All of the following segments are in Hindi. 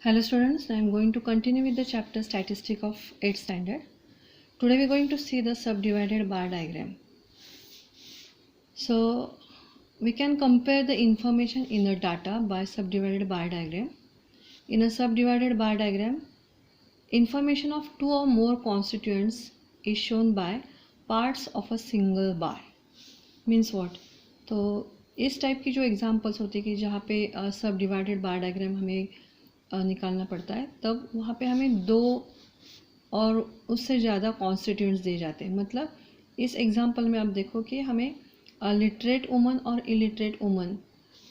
Hello students, I am going to continue with the chapter Statistic of 8th standard. Today we are going to see the subdivided bar diagram. So we can compare the information in the data by subdivided bar diagram. In a subdivided bar diagram, information of two or more constituents is shown by parts of a single bar. Means what? तो इस टाइप की जो एग्जांपल्स होती है कि जहाँ पे सब डिवाइडेड बार डायग्राम हमें निकालना पड़ता है, तब वहाँ पे हमें दो और उससे ज़्यादा कॉन्स्टिट्यूएंट्स दिए जाते हैं. मतलब इस एग्जांपल में आप देखो कि हमें लिटरेट वुमन और इलिटरेट वुमन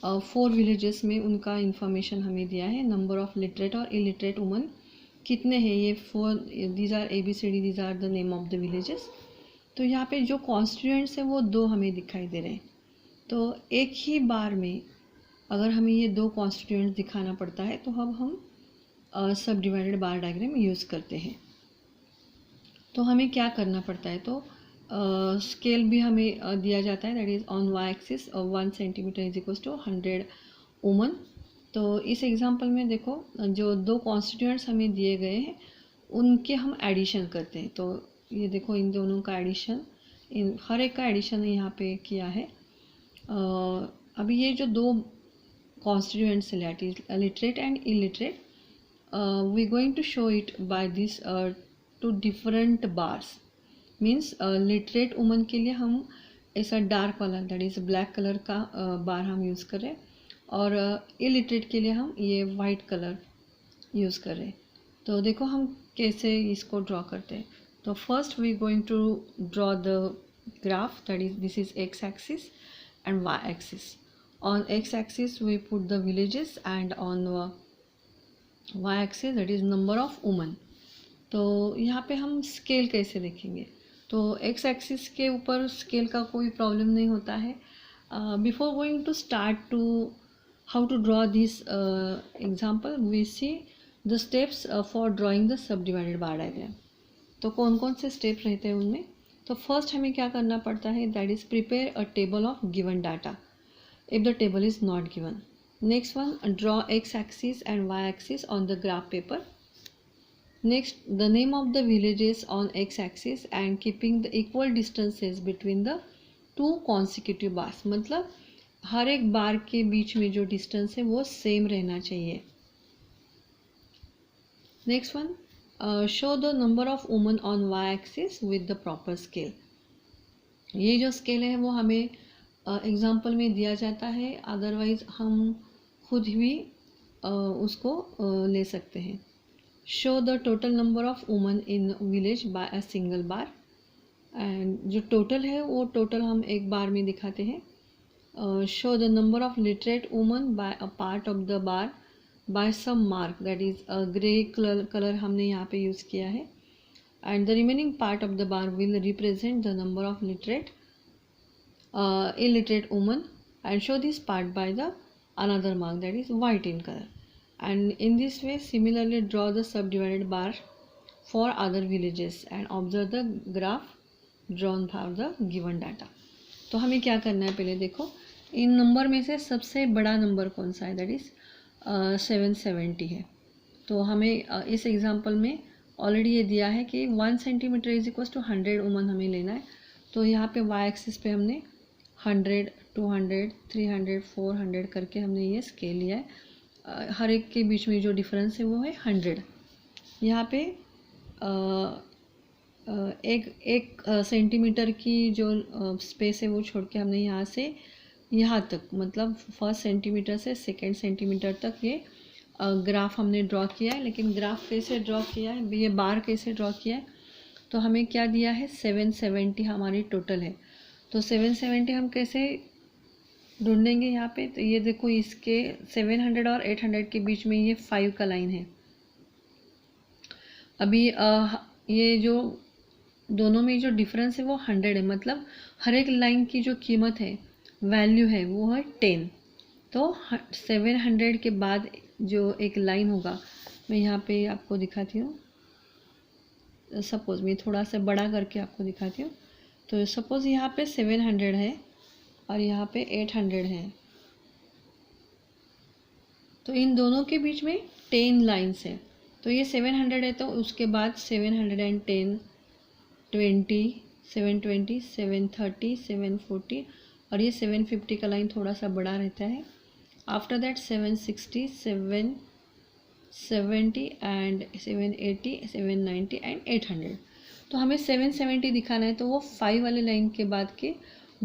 4 विलेजेस में उनका इंफॉर्मेशन हमें दिया है. नंबर ऑफ लिटरेट और इलिटरेट वुमन कितने हैं, ये 4, these are ABCD, these are the name of the villages. तो यहाँ पे जो कॉन्स्टिट्यूएंट्स हैं वो दो हमें दिखाई दे रहे हैं. तो एक ही बार में अगर हमें ये दो कॉन्स्टिट्यूएंट्स दिखाना पड़ता है तो अब हम सब डिवाइडेड बार डायग्राम यूज़ करते हैं. तो हमें क्या करना पड़ता है, तो स्केल भी हमें दिया जाता है, that is on y axis 1 centimetre is equal to 100 woman. तो इस एग्जांपल में देखो जो दो कॉन्स्टिट्यूएंट्स हमें दिए गए हैं उनके हम एडिशन करते हैं. तो ये देखो इन दोनों का एडिशन, इन हर एक का एडिशन यहाँ पे किया है. अभी ये जो दो constituents literate and illiterate, we going to show it by this two different bars. Means literate woman के लिए हम ऐसा डार्क वाला दैट इज़ ब्लैक कलर का बार हम यूज़ कर रहे हैं, और इलिटरेट के लिए हम ये वाइट कलर यूज़ कर रहे हैं. तो देखो हम कैसे इसको ड्रॉ करते हैं. तो first we going to draw the graph, that is this is x axis and y axis. On x axis we put the villages and on y axis that is number of women. तो यहाँ पे हम स्केल कैसे देखेंगे, तो x axis के ऊपर स्केल का कोई प्रॉब्लम नहीं होता है. Before going to start to how to draw this example we see the steps for drawing the सब डिवाइडेड बार डायग्राम. तो कौन कौन से स्टेप रहते हैं उनमें. तो फर्स्ट हमें क्या करना पड़ता है, that is prepare a table of given data if the table is not given. Next one, draw x axis and y axis on the graph paper. Next, the name of the villages on x axis and keeping the equal distances between the two consecutive bars. मतलब हर एक बार के बीच में जो डिस्टेंस है वो सेम रहना चाहिए. Next one, show the number of women on y axis with the proper scale. ये जो स्केल है वो हमें एग्ज़ाम्पल में दिया जाता है, अदरवाइज़ हम खुद भी उसको ले सकते हैं. Show the total number of woman in village by a single bar. And जो टोटल है वो टोटल हम एक बार में दिखाते हैं. Show the number of literate woman by a part of the bar by some mark, that is grey colour हमने यहाँ पे यूज़ किया है. And the remaining part of the bar will represent the number of literate illiterate woman, and show this part by the another mark, that is white in color. And in this way similarly draw the subdivided bar for other villages and observe the graph drawn for the given data. तो हमें क्या करना है, पहले देखो इन नंबर में से सबसे बड़ा नंबर कौन सा है, दैट इज़ 770 है. तो हमें इस एग्जांपल में ऑलरेडी ये दिया है कि 1 centimetre is equal to 100 woman हमें लेना है. तो यहाँ पे y एक्सिस पे हमने 100, 200, 300, 400 करके हमने ये स्केल लिया है. हर एक के बीच में जो डिफरेंस है वो है 100. यहाँ पे एक सेंटीमीटर की जो स्पेस है वो छोड़ के हमने यहाँ से यहाँ तक, मतलब फर्स्ट सेंटीमीटर से सेकंड सेंटीमीटर तक ये ग्राफ हमने ड्रॉ किया है. लेकिन ग्राफ कैसे ड्रॉ किया है, ये बार कैसे ड्रॉ किया है, तो हमें क्या दिया है, 770 हमारी टोटल है. तो 770 हम कैसे ढूंढेंगे यहाँ पे, तो ये देखो इसके 700 और 800 के बीच में ये 5 का लाइन है. अभी ये जो दोनों में जो डिफरेंस है वो 100 है, मतलब हर एक लाइन की जो कीमत है, वैल्यू है, वो है 10. तो 700 के बाद जो एक लाइन होगा, मैं यहाँ पे आपको दिखाती हूँ. सपोज मैं थोड़ा सा बड़ा करके आपको दिखाती हूँ. तो सपोज़ यहाँ पे 700 है और यहाँ पे 800 है. तो इन दोनों के बीच में 710 लाइन्स है, तो ये 700 है, तो उसके बाद 710, 20, 720, 730, 740 और ये 750 का लाइन थोड़ा सा बड़ा रहता है। After that 760, 770 and 780, 790 and 800। तो हमें 770 दिखाना है, तो वो 5 वाले लाइन के बाद के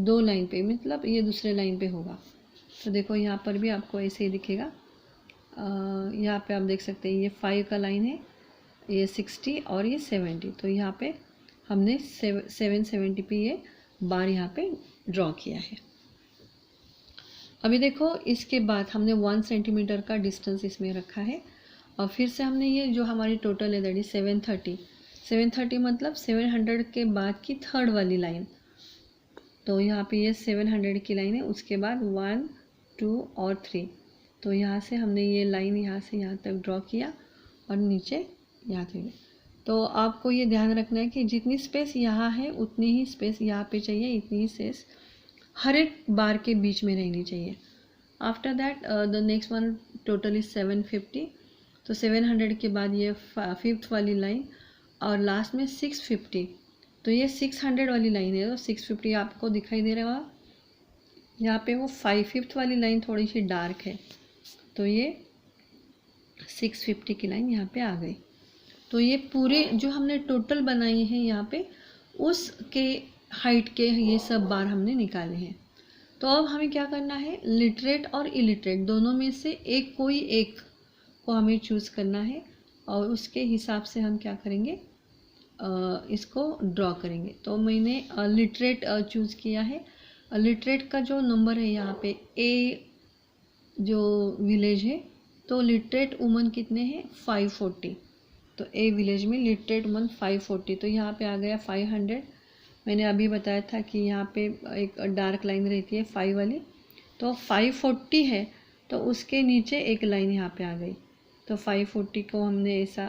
2 लाइन पे, मतलब ये दूसरे लाइन पे होगा। तो देखो यहाँ पर भी आपको ऐसे ही दिखेगा। यहाँ पे आप देख सकते हैं ये 5 का लाइन है, ये 60 और ये 70। तो यहाँ पे हमने 770 पे ये बार यहाँ पे ड्रॉ किया है। अभी देखो इसके बाद हमने 1 सेंटीमीटर का डिस्टेंस इसमें रखा है और फिर से हमने ये जो हमारी टोटल है दैट इज 730 मतलब 700 के बाद की थर्ड वाली लाइन। तो यहाँ पे ये 700 की लाइन है, उसके बाद 1, 2 और 3। तो यहाँ से हमने ये लाइन यहाँ से यहाँ तक ड्रॉ किया और नीचे यहाँ तक। तो आपको ये ध्यान रखना है कि जितनी स्पेस यहाँ है उतनी ही स्पेस यहाँ पे चाहिए, इतनी ही स्पेस हर एक बार के बीच में रहनी चाहिए। After that the next one total is 750। तो 700 के बाद ये 5th वाली लाइन और लास्ट में 650। तो ये 600 वाली लाइन है, तो 650 आपको दिखाई दे रहा होगा। यहाँ पे वो 5th वाली लाइन थोड़ी सी डार्क है, तो ये 650 की लाइन यहाँ पे आ गई। तो ये पूरे जो हमने टोटल बनाई है यहाँ पे उसके हाइट के ये सब बार हमने निकाले हैं। तो अब हमें क्या करना है, लिटरेट और इलिटरेट दोनों में से कोई एक को हमें चूज़ करना है और उसके हिसाब से हम क्या करेंगे, इसको ड्रॉ करेंगे। तो मैंने लिटरेट चूज़ किया है। लिटरेट का जो नंबर है यहाँ पे ए जो विलेज है, तो लिटरेट वुमन कितने हैं 540। तो ए विलेज में लिटरेट वुमन 540। तो यहाँ पे आ गया 500। मैंने अभी बताया था कि यहाँ पे एक डार्क लाइन रहती है 5 वाली, तो 540 है, तो उसके नीचे एक लाइन यहाँ पे आ गई। तो 540 को हमने ऐसा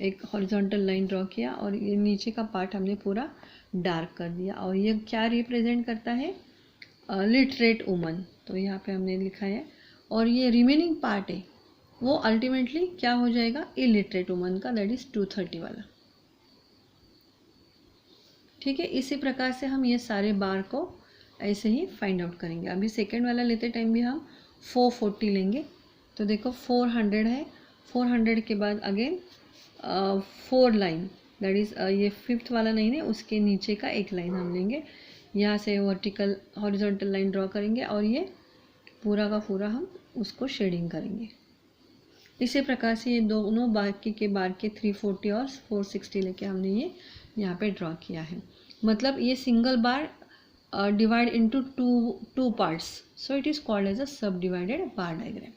एक हॉरिजॉन्टल लाइन ड्रॉ किया और ये नीचे का पार्ट हमने पूरा डार्क कर दिया। और ये क्या रिप्रेजेंट करता है, लिटरेट वुमन। तो यहाँ पे हमने लिखा है। और ये रिमेनिंग पार्ट है वो अल्टीमेटली क्या हो जाएगा, इलिटरेट वुमन का, दैट इज़ 230 वाला। ठीक है, इसी प्रकार से हम ये सारे बार को ऐसे ही फाइंड आउट करेंगे। अभी सेकेंड वाला लेते टाइम भी हम 440 लेंगे। तो देखो 400 है, 400 के बाद अगेन 4 लाइन, दैट इज़ ये 5th वाला लाइन है, उसके नीचे का एक लाइन हम लेंगे। यहाँ से वर्टिकल हॉरिजॉन्टल लाइन ड्रॉ करेंगे और ये पूरा का पूरा हम उसको शेडिंग करेंगे। इसी प्रकार से ये दोनों बाकी के बार के 340 और 460 लेके हमने ये यहाँ पे ड्रॉ किया है। मतलब ये single bar divide into two parts, so it is called as a सब divided bar diagram.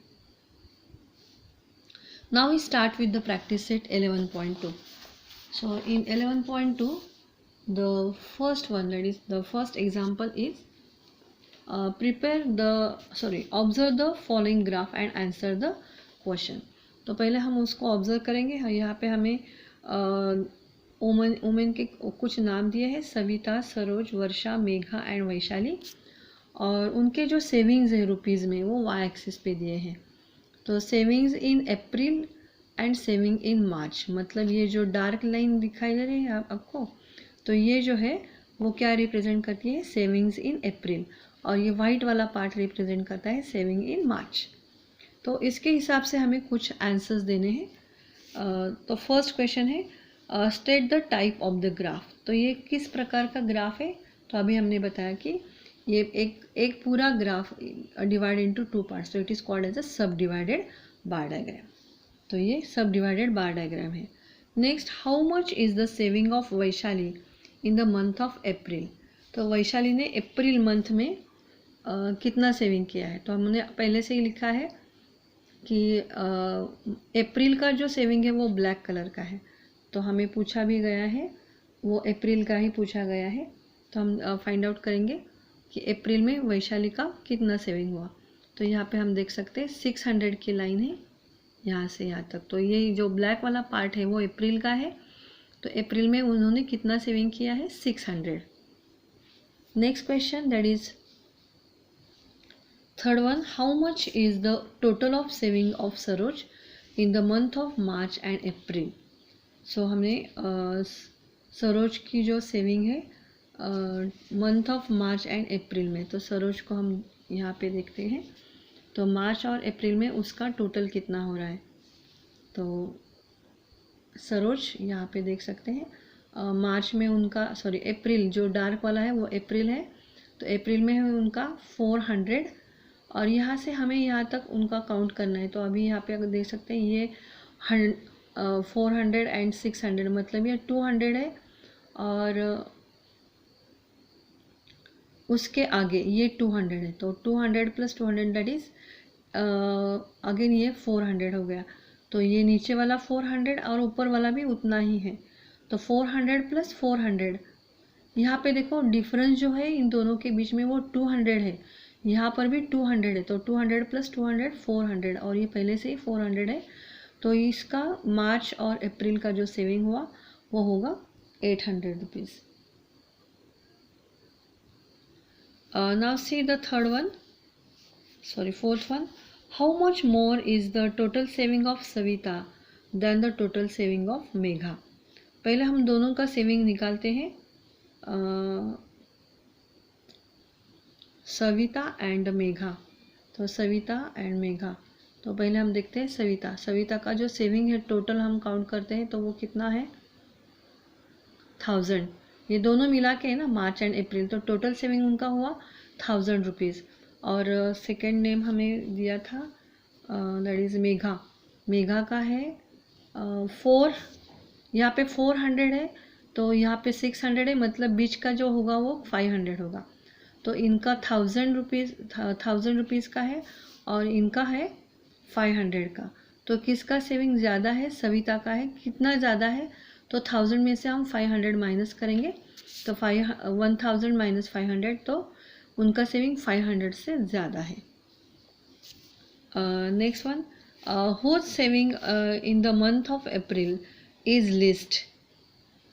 Now we start with the practice set 11.2. So in 11.2, the first one, that is the first example is observe the following graph and answer the question. तो पहले हम उसको ऑब्जर्व करेंगे। यहाँ पे हमें वुमेन के कुछ नाम दिए हैं, सविता, सरोज, वर्षा, मेघा एंड वैशाली। और उनके जो सेविंग्स है रुपीज़ में वो वाई एक्सिस पे दिए हैं। तो savings in April and saving in March, मतलब ये जो डार्क लाइन दिखाई दे रही है आपको, तो ये जो है वो क्या रिप्रेजेंट करती है, सेविंग्स इन अप्रैल। और ये वाइट वाला पार्ट रिप्रेजेंट करता है सेविंग इन मार्च। तो इसके हिसाब से हमें कुछ आंसर्स देने हैं। तो फर्स्ट क्वेश्चन है state the type of the graph. तो ये किस प्रकार का ग्राफ है, तो अभी हमने बताया कि ये एक पूरा ग्राफ डिवाइड इनटू 2 पार्ट्स, तो it is called as a सब डिवाइडेड बार डायग्राम। तो ये सब डिवाइडेड बार डायग्राम है। Next, how much is the saving of Vaishali in the month of April. तो वैशाली ने अप्रैल मंथ में कितना सेविंग किया है, तो हमने पहले से ही लिखा है कि अप्रैल का जो सेविंग है वो ब्लैक कलर का है। तो हमें पूछा भी गया है, वो अप्रैल का ही पूछा गया है। तो हम फाइंड आउट करेंगे कि अप्रैल में वैशाली का कितना सेविंग हुआ। तो यहाँ पे हम देख सकते हैं 600 की लाइन है यहाँ से यहाँ तक। तो ये जो ब्लैक वाला पार्ट है वो अप्रैल का है। तो अप्रैल में उन्होंने कितना सेविंग किया है, 600। Next question, that is third one, how much is the total of saving of Saroj. In the month of March and April. So हमने सरोज की जो सेविंग है month of March and April में, तो सरोज को हम यहाँ पे देखते हैं। तो मार्च और अप्रैल में उसका टोटल कितना हो रहा है। तो सरोज यहाँ पे देख सकते हैं मार्च में उनका अप्रैल जो डार्क वाला है वो अप्रैल है, तो अप्रैल में है उनका 400 और यहाँ से हमें यहाँ तक उनका काउंट करना है। तो अभी यहाँ पे अगर देख सकते हैं ये 400 एंड 600 मतलब ये 200 है और उसके आगे ये 200 है, तो 200 प्लस 200 दैट इज़ अगेन ये 400 हो गया। तो ये नीचे वाला 400 और ऊपर वाला भी उतना ही है, तो 400 प्लस 400। यहाँ पे देखो डिफरेंस जो है इन दोनों के बीच में वो 200 है, यहाँ पर भी 200 है, तो 200 प्लस 200 400 और ये पहले से ही 400 है। तो इसका मार्च और अप्रैल का जो सेविंग हुआ वो होगा 800 rupees. Now see the fourth one. How much more is the total saving of Savita than the total saving of Megha? पहले हम दोनों का सेविंग निकालते हैं, सविता एंड मेघा। तो सविता एंड मेघा, तो पहले हम देखते हैं सविता का जो सेविंग है टोटल हम काउंट करते हैं तो वो कितना है 1000। ये दोनों मिला के है ना मार्च एंड अप्रैल, तो टोटल सेविंग उनका हुआ 1000 रुपीज़। और सेकेंड नेम हमें दिया था दैट इज़ मेघा का है 4, यहाँ पे 400 है तो यहाँ पे 600 है, मतलब बीच का जो होगा वो 500 होगा। तो इनका 1000 रुपीज़ का है और इनका है 500 का। तो किसका सेविंग ज़्यादा है, सविता का है। कितना ज़्यादा है, तो 1000 में से हम 500 माइनस करेंगे, तो 1000 माइनस 500, तो उनका सेविंग 500 से ज़्यादा है। Next one, whose saving in the month of April is least.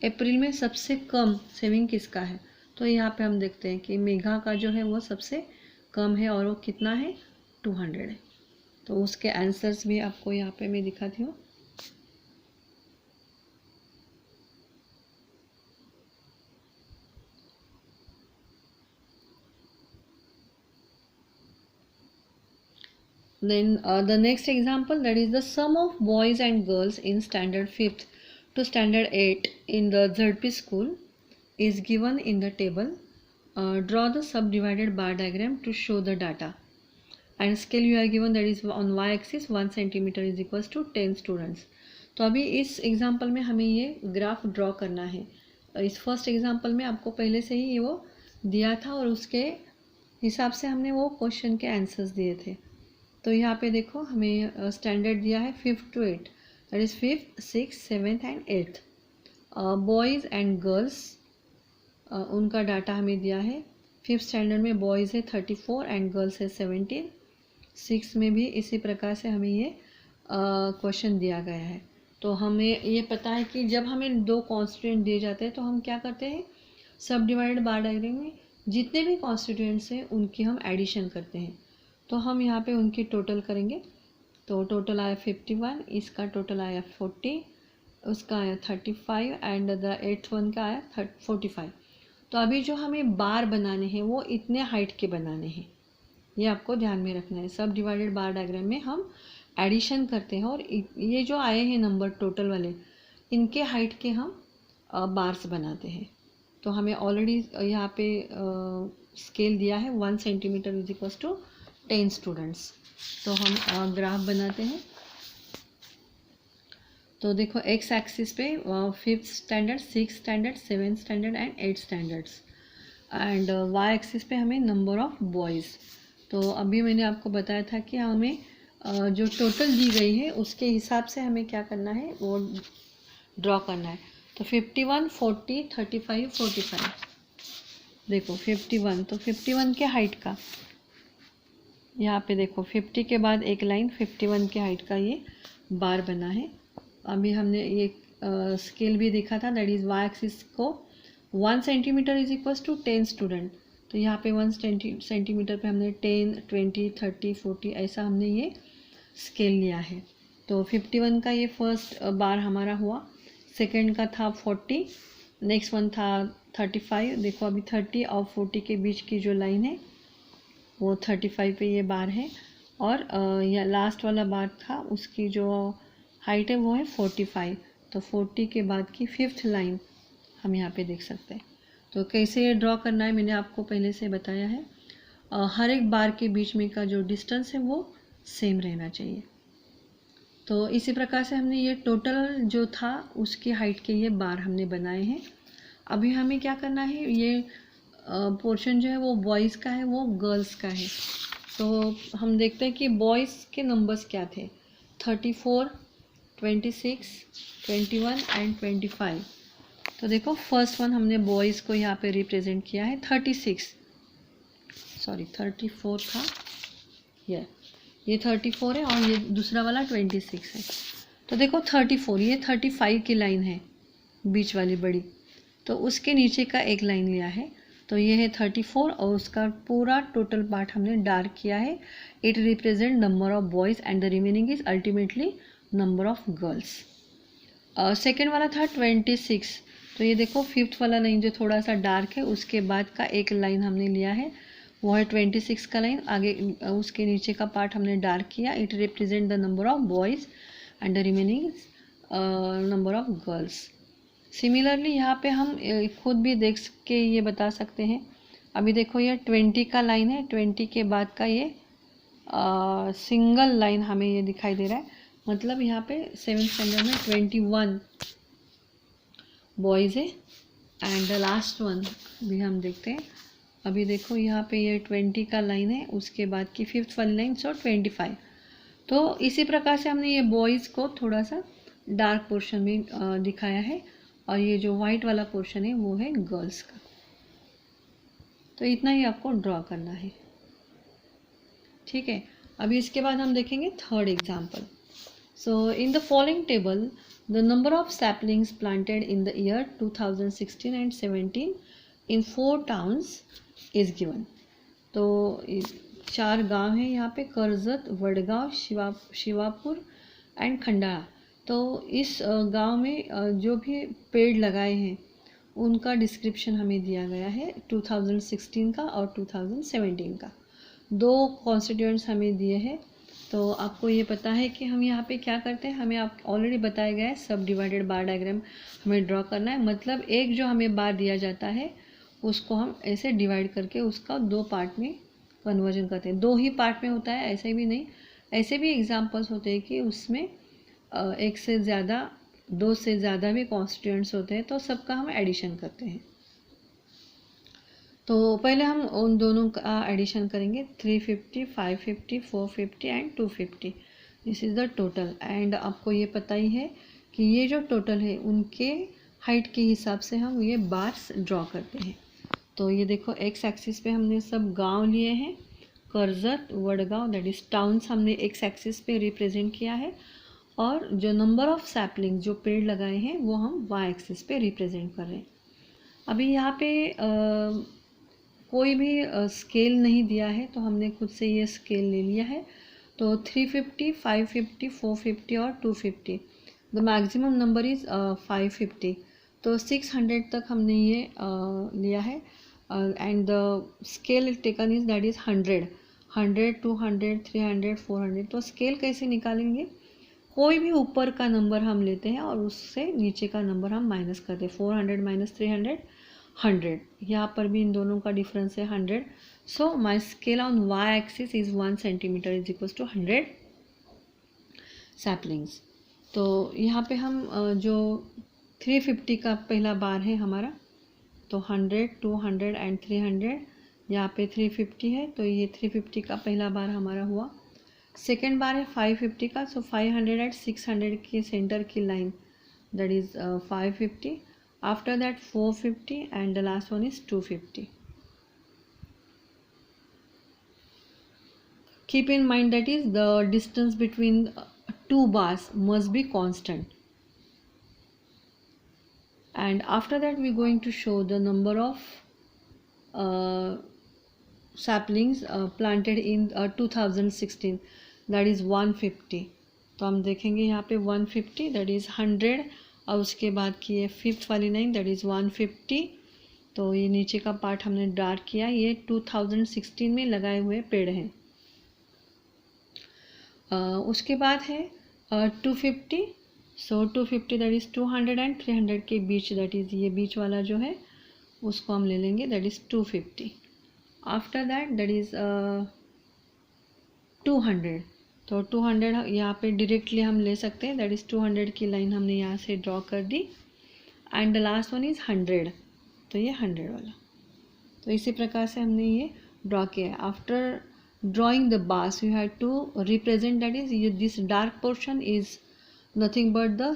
April में सबसे कम सेविंग किसका है, तो यहाँ पे हम देखते हैं कि मेघा का जो है वो सबसे कम है और वो कितना है 200 है। तो उसके आंसर्स भी आपको यहाँ पे मैं दिखाती हूँ। Then the next example, that is the sum of boys and girls in standard 5th to standard 8 in the ZP school is given in the table. Draw the subdivided bar diagram to show the data. And scale you are given, that is on y axis 1 centimeter is equals to 10 students. तो अभी इस एग्जाम्पल में हमें ये ग्राफ ड्रॉ करना है। इस फर्स्ट एग्जाम्पल में आपको पहले से ही वो दिया था और उसके हिसाब से हमने वो क्वेश्चन के आंसर्स दिए थे। तो यहाँ पे देखो हमें स्टैंडर्ड दिया है 5th to 8, that is 5th, 6th, 7th and 8th। Boys and girls उनका डाटा हमें दिया है। 5th स्टैंडर्ड में बॉयज़ है 34 एंड गर्ल्स है 17। 6th में भी इसी प्रकार से हमें ये क्वेश्चन दिया गया है। तो हमें ये पता है कि जब हमें दो कॉन्स्टिट्यूएंट दिए जाते हैं तो हम क्या करते हैं, सब डिवाइडेड बार डायग्राम में जितने भी कॉन्स्टिट्यूएंट्स हैं उनकी हम एडिशन करते हैं। तो हम यहाँ पे उनकी टोटल करेंगे, तो टोटल आया 51, इसका टोटल आया 40, उसका आया 35 एंड द 8th वन का आया 45। तो अभी जो हमें बार बनाने हैं वो इतने हाइट के बनाने हैं, ये आपको ध्यान में रखना है। सब डिवाइडेड बार डायग्राम में हम एडिशन करते हैं और ये जो आए हैं नंबर टोटल वाले, इनके हाइट के हम बार्स बनाते हैं। तो हमें ऑलरेडी यहाँ पे स्केल दिया है 1 centimetre is equal to 10 students. तो हम ग्राफ बनाते हैं। तो देखो एक्स एक्सिस पे 5th standard, 6th standard, 7th standard and 8th standards, and y axis पे हमें नंबर ऑफ बॉयज़। तो अभी मैंने आपको बताया था कि हमें जो टोटल दी गई है उसके हिसाब से हमें क्या करना है वो ड्रॉ करना है। तो 51, 40, 35, 45। देखो 51, तो 51 के हाइट का यहाँ पे देखो 50 के बाद एक लाइन 51 के हाइट का ये बार बना है। अभी हमने ये स्केल भी देखा था, दैट इज़ वाई एक्सिस को 1 centimetre is equals to 10 student. तो यहाँ पे 1 सेंटीमीटर पे हमने 10, 20, 30, 40 ऐसा हमने ये स्केल लिया है। तो 51 का ये फर्स्ट बार हमारा हुआ, सेकंड का था 40, नेक्स्ट वन था 35। देखो अभी 30 और 40 के बीच की जो लाइन है वो 35 पे ये बार है, और यह लास्ट वाला बार था उसकी जो हाइट है वो है 45। तो 40 के बाद की फिफ्थ लाइन हम यहाँ पे देख सकते हैं। तो कैसे ये ड्रॉ करना है मैंने आपको पहले से बताया है। हर एक बार के बीच में का जो डिस्टेंस है वो सेम रहना चाहिए। तो इसी प्रकार से हमने ये टोटल जो था उसकी हाइट के ये बार हमने बनाए हैं। अभी हमें क्या करना है, ये पोर्शन जो है वो बॉयज़ का है, वो गर्ल्स का है। तो हम देखते हैं कि बॉयज़ के नंबर्स क्या थे, 34, 26, 21 एंड 25। तो देखो फर्स्ट वन हमने बॉयज़ को यहाँ पे रिप्रेजेंट किया है 34 था, ये 34 है और ये दूसरा वाला 26 है। तो देखो 34, ये 35 की लाइन है बीच वाली बड़ी, तो उसके नीचे का एक लाइन लिया है, तो ये है 34 और उसका पूरा टोटल पार्ट हमने डार्क किया है। It represent number of boys and the remaining is ultimately number of girls. Second वाला था 26, तो ये देखो फिफ्थ वाला लाइन जो थोड़ा सा डार्क है उसके बाद का एक लाइन हमने लिया है, वो है 26 का लाइन, आगे उसके नीचे का पार्ट हमने डार्क किया। It represent the number of boys and the remaining number of girls. Similarly यहाँ पे हम खुद भी देख के ये बता सकते हैं। अभी देखो ये 20 का लाइन है, 20 के बाद का ये सिंगल लाइन हमें ये दिखाई दे रहा है, मतलब यहाँ पे 7th स्टैंडर्ड में 21 बॉयज़ है एंड द लास्ट वन भी हम देखते हैं। अभी देखो यहाँ पे ये 20 का लाइन है, उसके बाद की फिफ्थ वाली लाइन सो 25। तो इसी प्रकार से हमने ये बॉयज़ को थोड़ा सा डार्क पोर्शन में दिखाया है, और ये जो वाइट वाला पोर्शन है वो है गर्ल्स का। तो इतना ही आपको ड्रॉ करना है, ठीक है। अभी इसके बाद हम देखेंगे third example. So in the following table the number of saplings planted in the year 2016 and 17 in 4 towns is given. तो 4 गांव हैं यहाँ पे, करजत, वडगांव, शिवापुर एंड खंडाला। तो इस गांव में जो भी पेड़ लगाए हैं उनका डिस्क्रिप्शन हमें दिया गया है 2016 का और 2017 का। 2 कॉन्स्टिट्यूएंट्स हमें दिए हैं। तो आपको ये पता है कि हम यहाँ पे क्या करते हैं, हमें आप ऑलरेडी बताया गया है सब डिवाइडेड बार डायग्राम हमें ड्रॉ करना है। मतलब एक जो हमें बार दिया जाता है उसको हम ऐसे डिवाइड करके उसका 2 पार्ट में कन्वर्जन करते हैं। 2 ही पार्ट में होता है ऐसे भी नहीं, ऐसे भी एग्जांपल्स होते हैं कि उसमें 1 से ज़्यादा 2 से ज़्यादा भी कॉन्स्टिट्यूएंट्स होते हैं, तो सबका हम एडिशन करते हैं। तो पहले हम उन दोनों का एडिशन करेंगे, 350, 550, 450 and 250। This is the total. And आपको ये पता ही है कि ये जो टोटल है उनके हाइट के हिसाब से हम ये बार्स ड्रॉ करते हैं। तो ये देखो एक्स एक्सिस पे हमने सब गांव लिए हैं, Karjat, Wadgaon that is towns हमने एक्स एक्सिस पे रिप्रेजेंट किया है, और जो नंबर ऑफ सैपलिंग जो पेड़ लगाए हैं वो हम वाई एक्सिस पे रिप्रेजेंट कर रहे हैं। अभी यहाँ पे कोई भी स्केल नहीं दिया है, तो हमने खुद से ये स्केल ले लिया है। तो 350, 550, 450 और 250, द मैक्सिमम नंबर इज़ 550। तो 600 तक हमने ये लिया है, and the scale taken is that is 100, 200, 300, 400। तो स्केल कैसे निकालेंगे, कोई भी ऊपर का नंबर हम लेते हैं और उससे नीचे का नंबर हम माइनस करते हैं। 400 माइनस 300, 100। यहाँ पर भी इन दोनों का डिफरेंस है 100। So my scale on Y axis is 1 centimetre is equal to 100 saplings. तो यहाँ पे हम जो 350 का पहला बार है हमारा, तो 100, 200 एंड 300, यहाँ पे 350 है, तो ये 350 का पहला बार हमारा हुआ। सेकेंड बार है 550 का, सो 500 एट 600 के सेंटर की line that is 550। After that 450 and the last one is 250। Keep in mind that is the distance between 2 bars must be constant. And after that we are going to show the number of saplings planted in 2016, that is 150. तो हम देखेंगे यहाँ पे 150 दैट इज़ 100 और उसके बाद की है फिफ्थ वाली लाइन दैट इज़ 150। तो ये नीचे का पार्ट हमने डार्क किया, ये 2016 में लगाए हुए पेड़ हैं। उसके बाद है 250। सो 250 दैट इज़ 200 एंड 300 के बीच, दैट इज़ ये बीच वाला जो है उसको हम ले लेंगे, that is 250। After that that is 200। तो 200 यहाँ पे डायरेक्टली हम ले सकते हैं, दैट इज़ 200 की लाइन हमने यहाँ से ड्रॉ कर दी। And the last one is 100, तो ये 100 वाला। तो इसी प्रकार से हमने ये ड्रॉ किया है। After drawing the bars you have to represent, that is this dark portion is nothing but the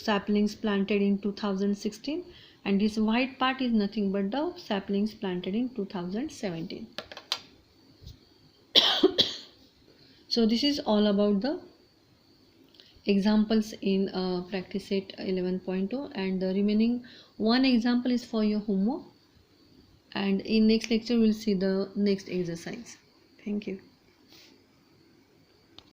saplings planted in 2016 and this white part is nothing but the saplings planted in 2017. So this is all about the examples in practice set 11.2 and the remaining one example is for your homework, and in next lecture we'll see the next exercise. Thank you.